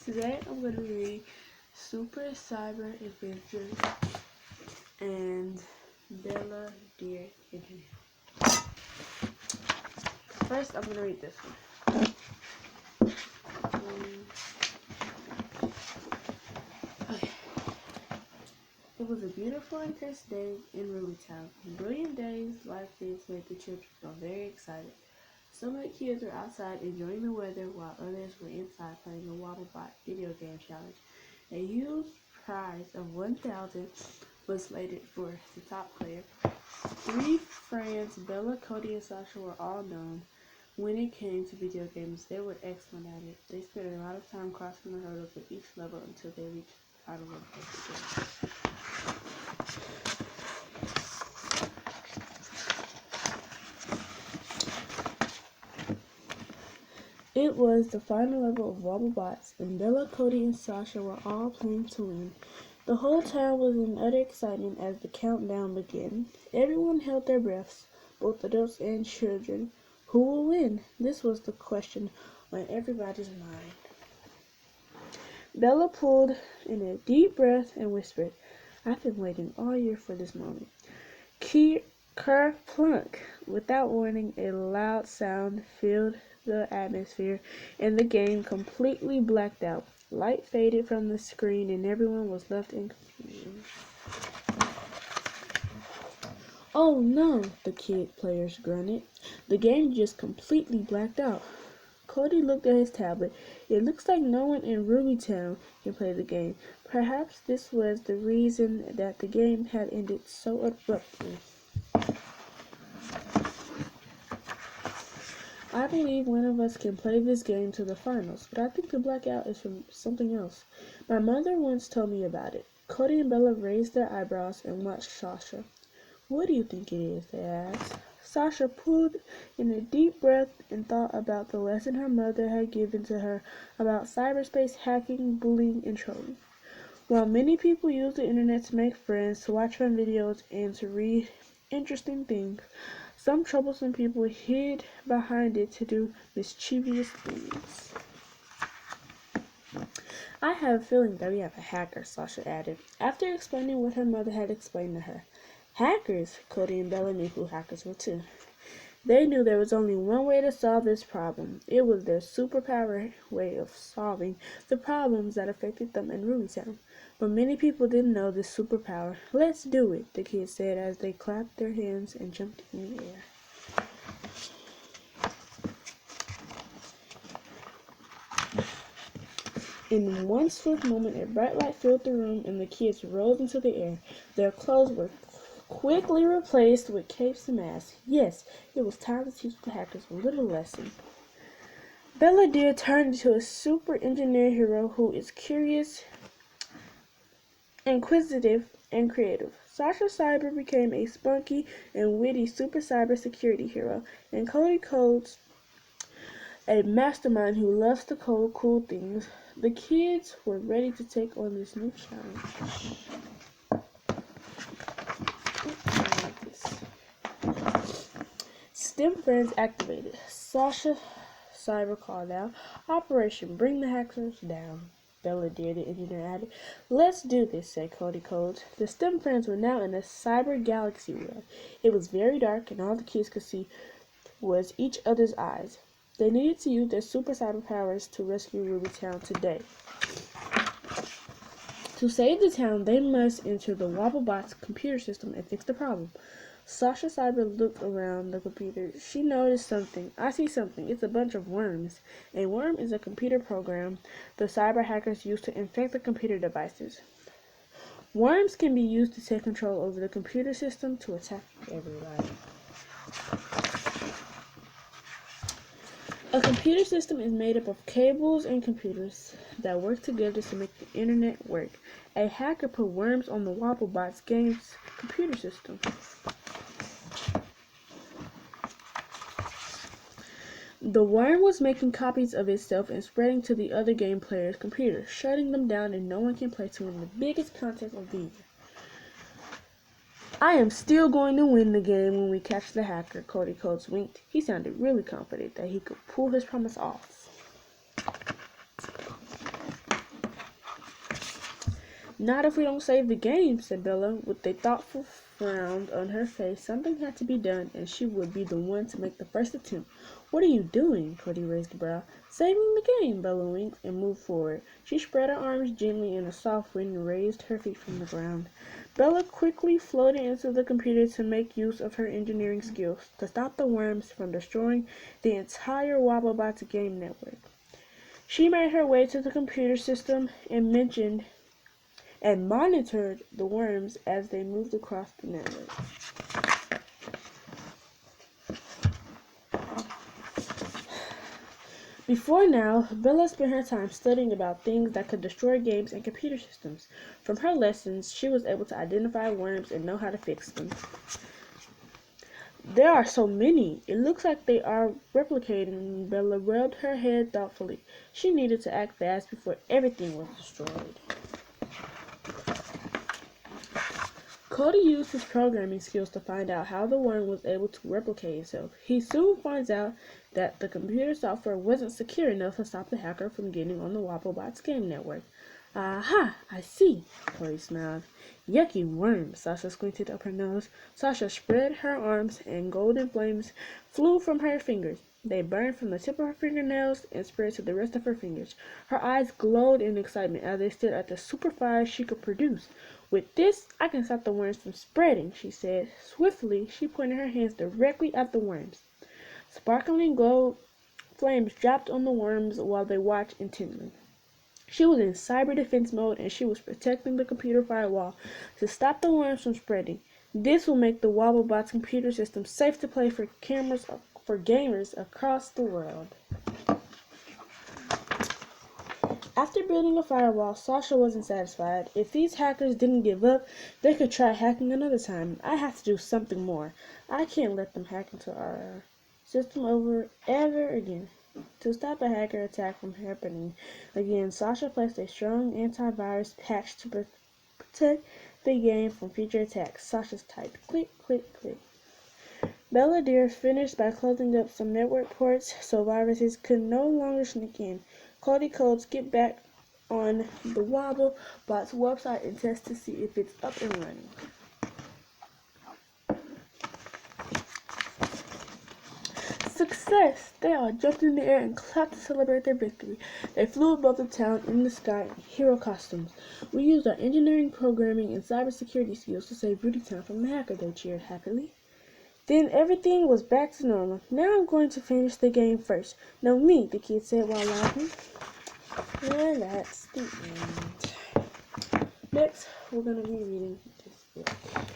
Today I'm going to read Super Cyber Adventures and Bella Dear Internet. First, I'm going to read this one. Okay. It was a beautiful and crisp day in Ruby Town. Brilliant days like this made the children feel very excited. Some of the kids were outside enjoying the weather while others were inside playing the Wobblebot video game challenge. A huge prize of 1,000 was slated for the top player. Three friends, Bella, Cody, and Sasha, were all known. When it came to video games, they were excellent at it. They spent a lot of time crossing the hurdles of each level until they reached the final level of the game. It was the final level of Wobblebots, and Bella, Cody, and Sasha were all playing to win. The whole town was in utter excitement as the countdown began. Everyone held their breaths, both adults and children. Who will win? This was the question on everybody's mind. Bella pulled in a deep breath and whispered, "I've been waiting all year for this moment." Kerplunk! Without warning, a loud sound filled the atmosphere, and the game completely blacked out. Light faded from the screen, and everyone was left in confusion. "Oh no," the kid players grunted. "The game just completely blacked out." Cody looked at his tablet. "It looks like no one in Ruby Town can play the game." Perhaps this was the reason that the game had ended so abruptly. "I believe one of us can play this game to the finals, but I think the blackout is from something else. My mother once told me about it." Cody and Bella raised their eyebrows and watched Sasha. "What do you think it is?" they asked. Sasha pulled in a deep breath and thought about the lesson her mother had given to her about cyberspace hacking, bullying, and trolling. While many people use the internet to make friends, to watch fun videos, and to read interesting things, some troublesome people hid behind it to do mischievous things. "I have a feeling that we have a hacker," Sasha added, after explaining what her mother had explained to her. Hackers? Cody and Bella knew who hackers were too. They knew there was only one way to solve this problem. It was their superpower way of solving the problems that affected them in Ruby Town. But many people didn't know this superpower. "Let's do it," the kids said as they clapped their hands and jumped in the air. In one swift moment, a bright light filled the room, and the kids rose into the air. Their clothes were quickly replaced with capes and masks. Yes, it was time to teach the hackers a little lesson. Bella Dear turned into a super engineer hero who is curious, inquisitive, and creative. Sasha Cyber became a spunky and witty super cyber security hero, and Cody Codes a mastermind who loves to code cool things. The kids were ready to take on this new challenge. STEM friends activated. Sasha Cyber called out, "Operation Bring the Hackers Down." Bella Dear, the engineer, added, "Let's do this," said Cody Codes. The STEM friends were now in a cyber galaxy world. It was very dark, and all the kids could see was each other's eyes. They needed to use their super cyber powers to rescue Ruby Town today. To save the town, they must enter the Wobblebot's computer system and fix the problem. Sasha Cyber looked around the computer. She noticed something. "I see something. It's a bunch of worms." A worm is a computer program the cyber hackers use to infect the computer devices. Worms can be used to take control over the computer system to attack everybody. A computer system is made up of cables and computers that work together to make the internet work. A hacker put worms on the Wobblebot's game's computer system. The worm was making copies of itself and spreading to the other game players' computers, shutting them down, and no one can play to win the biggest contest of the year. "I am still going to win the game when we catch the hacker," Cody Codes winked. He sounded really confident that he could pull his promise off. Not if we don't save the game, said Bella, with a thoughtful frown on her face. Something had to be done, and she would be the one to make the first attempt. What are you doing? Cody raised a brow. Saving the game, Bella winked and moved forward. She spread her arms gently in a soft wind and raised her feet from the ground. Bella quickly floated into the computer to make use of her engineering skills to stop the worms from destroying the entire Wobblebots game network. She made her way to the computer system and monitored the worms as they moved across the network. Before now, Bella spent her time studying about things that could destroy games and computer systems. From her lessons, she was able to identify worms and know how to fix them. There are so many. It looks like they are replicating. Bella rubbed her head thoughtfully. She needed to act fast before everything was destroyed. Cody used his programming skills to find out how the worm was able to replicate itself. He soon finds out that the computer software wasn't secure enough to stop the hacker from getting on the Wobblebots game network. Aha, I see, Cody smiled. Yucky worm, Sasha squinted up her nose. Sasha spread her arms and golden flames flew from her fingers. They burned from the tip of her fingernails and spread to the rest of her fingers. Her eyes glowed in excitement as they stared at the super fire she could produce. With this, I can stop the worms from spreading, she said. Swiftly, she pointed her hands directly at the worms. Sparkling gold flames dropped on the worms while they watched intently. She was in cyber defense mode and she was protecting the computer firewall to stop the worms from spreading. This will make the Wobblebots computer system safe to play for gamers across the world. After building a firewall, Sasha wasn't satisfied. If these hackers didn't give up, they could try hacking another time. I have to do something more. I can't let them hack into our system ever again. To stop a hacker attack from happening again, Sasha placed a strong antivirus patch to protect the game from future attacks. Sasha typed, click, click, click. Bella Deer finished by closing up some network ports so viruses could no longer sneak in. Cody Codes get back on the Wobblebots website and test to see if it's up and running. Success! They all jumped in the air and clapped to celebrate their victory. They flew above the town in the sky in hero costumes. We used our engineering, programming, and cybersecurity skills to save Rudy Town from the hacker, they cheered happily. Then everything was back to normal. Now I'm going to finish the game first. No, me, the kid said while laughing. And that's the end. Next, we're going to be reading this book.